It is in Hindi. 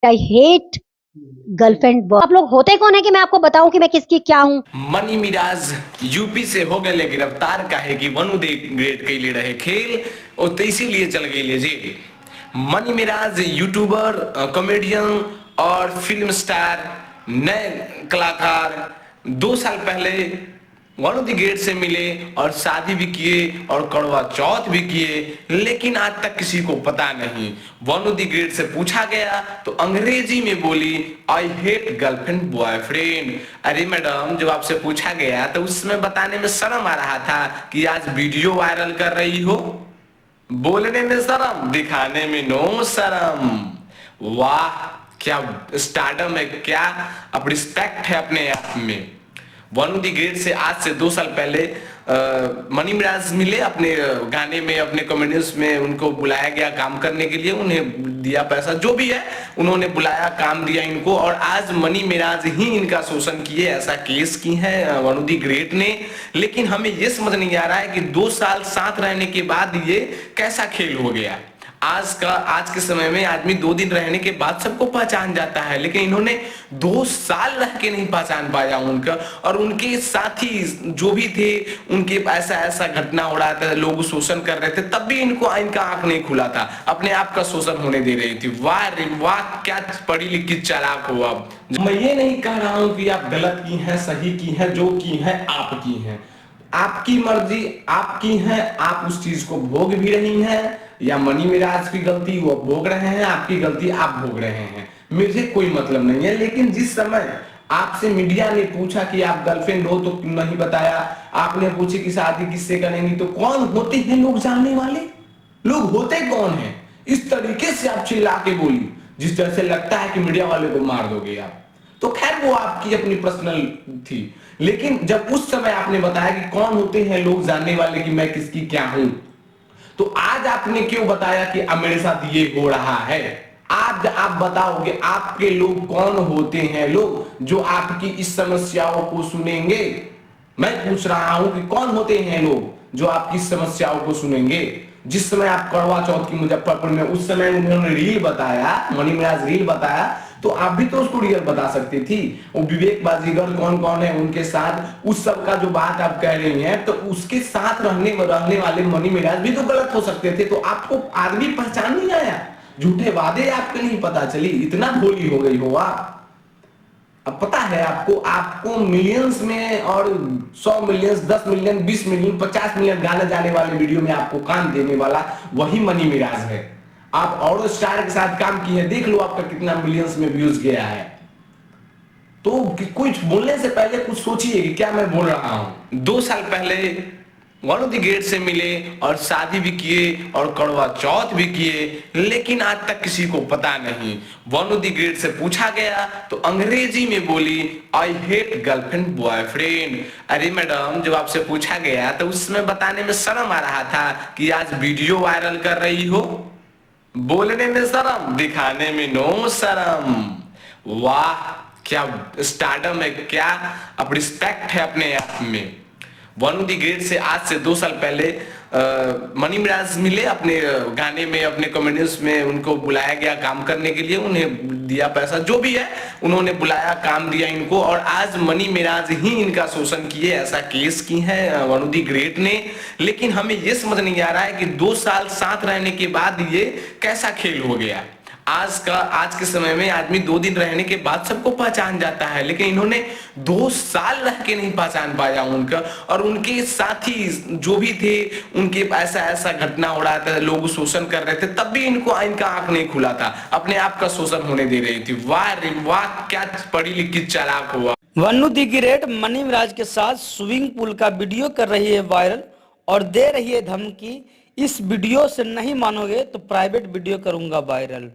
I hate girlfriend. आप लोग होते कौन है कि मैं आपको बताऊं कि मैं किसकी क्या हूं। मनी मिराज यूपी से हो गए गिरफ्तार काहे कि वनु दे ग्रेड के लिए रहे खेल और तो इसीलिए चल गई ले जेल। मनी मिराज यूट्यूबर, कॉमेडियन और फिल्म स्टार, नए कलाकार 2 साल पहले वरुण दी गेट से मिले और शादी भी किए और कड़वा चौथ भी किए, लेकिन आज तक किसी को पता नहीं। वरुण दी गेट से पूछा गया तो अंग्रेजी में बोली, आई हेट गर्लफ्रेंड बॉयफ्रेंड। अरे मैडम, जब आपसे पूछा गया तो उसमें बताने में शर्म आ रहा था कि आज वीडियो वायरल कर रही हो। बोलने में शर्म, दिखाने में नो शर्म। वाह, क्या स्टारडम है, क्या अब रिस्पेक्ट है अपने आप में। वन दी ग्रेट से आज से 2 साल पहले मनी मिराज मिले अपने गाने में, अपने कॉमेडियंस में उनको बुलाया गया काम करने के लिए, उन्हें दिया पैसा जो भी है, उन्होंने बुलाया, काम दिया इनको, और आज मनी मिराज ही इनका शोषण किए, ऐसा केस की है वनु दी ग्रेट ने। लेकिन हमें ये समझ नहीं आ रहा है कि 2 साल साथ रहने के बाद ये कैसा खेल हो गया। आज के समय में आदमी 2 दिन रहने के बाद सबको पहचान जाता है, लेकिन इन्होंने 2 साल रह के नहीं पहचान पाया उनका। और उनके साथी जो भी थे, उनके ऐसा ऐसा घटना हो रहा था, लोग शोषण कर रहे थे, तब भी इनका आंख नहीं खुला था, अपने आप का शोषण होने दे रही थी। वाह रे वाह, क्या पढ़ी लिखी चालाक हो आप। मैं ये नहीं कह रहा हूं कि आप गलत की हैं, सही की हैं, जो की हैं आपकी हैं, आपकी मर्जी आपकी है, आप उस चीज को भोग भी रही हैं, या मनी मिराज की गलती वो भोग रहे हैं, आपकी गलती आप भोग रहे हैं, मुझे कोई मतलब नहीं है। लेकिन जिस समय आपसे मीडिया ने पूछा कि आप गर्लफ्रेंड हो तो नहीं बताया, आपने पूछे कि शादी किससे करेंगी, तो कौन होते हैं लोग जानने वाले, लोग होते कौन हैं, इस तरीके से आप चिल्ला के बोली जिस तरह से लगता है कि मीडिया वाले को मार दोगे आप। तो खैर वो आपकी अपनी पर्सनल थी, लेकिन जब उस समय आपने बताया कि कौन होते हैं लोग जानने वाले कि मैं किसकी क्या हूं, तो आज आपने क्यों बताया कि अब मेरे साथ ये हो रहा है। आज आप बताओगे आपके लोग कौन होते हैं, लोग जो आपकी इस समस्याओं को सुनेंगे। मैं पूछ रहा हूं कि कौन होते हैं लोग जो आपकी समस्याओं को सुनेंगे। जिस समय आप करवा चौथ की मुजफ्फरपुर में, उस समय उन्होंने रील बताया, मनी मिराज रील बताया, तो आप भी तो उसको रियल बता सकती थी। वो विवेक बाजीगर कौन कौन है उनके साथ, उस सब का जो बात आप कह रही हैं, तो उसके साथ रहने वाले मनी मिराज भी तो गलत हो सकते थे। तो आपको आदमी पहचान नहीं आया, झूठे वादे आपके नहीं पता चली, इतना भोली हो गई हो आप। अब पता है आपको मिलियंस में और 100 मिलियन, 10 मिलियन, 20 मिलियन, 50 मिलियन गाने जाने वाले वीडियो में आपको काम देने वाला वही मनी मिराज है। आप और स्टार के साथ काम किए, देख लो आपका कितना मिलियंस में व्यूज गया है। तो कुछ बोलने से पहले कुछ सोचिए कि क्या मैं बोल रहा हूं। 2 साल पहले वरुण दी गेट से मिले और शादी भी किए और कड़वा चौथ भी किए, लेकिन आज तक किसी को पता नहीं। वरुण दी गेट से पूछा गया तो अंग्रेजी में बोली, आई हेट गर्लफ्रेंड बॉयफ्रेंड। अरे मैडम, जब आपसे पूछा गया तो उसमें बताने में शर्म आ रहा था कि आज वीडियो वायरल कर रही हो। बोलने में शर्म, दिखाने में नो शर्म। वाह, क्या स्टारडम है, क्या अब रिस्पेक्ट है अपने आप में। वरुण दी ग्रेट से आज से 2 साल पहले मनी मिराज मिले अपने गाने में, अपने कॉमेडियंस में, उनको बुलाया गया काम करने के लिए, उन्हें दिया पैसा जो भी है, उन्होंने बुलाया, काम दिया इनको, और आज मनी मिराज ही इनका शोषण किए, ऐसा केस की है वनु दी ग्रेट ने। लेकिन हमें यह समझ नहीं आ रहा है कि 2 साल साथ रहने के बाद ये कैसा खेल हो गया। आज के समय में आदमी 2 दिन रहने के बाद सबको पहचान जाता है, लेकिन इन्होंने 2 साल रह के नहीं पहचान पाया उनका। और उनके साथी जो भी थे, उनके ऐसा ऐसा घटना हो रहा था, लोग शोषण कर रहे थे, तब भी इनका आंख नहीं खुला था, अपने आप का शोषण होने दे रही थी। वाह रे वाह, क्या पढ़ी लिखी चालाक हुआ। वनु दी ग्रेट मनी मिराज के साथ स्विमिंग पूल का वीडियो कर रही है वायरल और दे रही है धमकी, इस वीडियो से नहीं मानोगे तो प्राइवेट वीडियो करूंगा वायरल।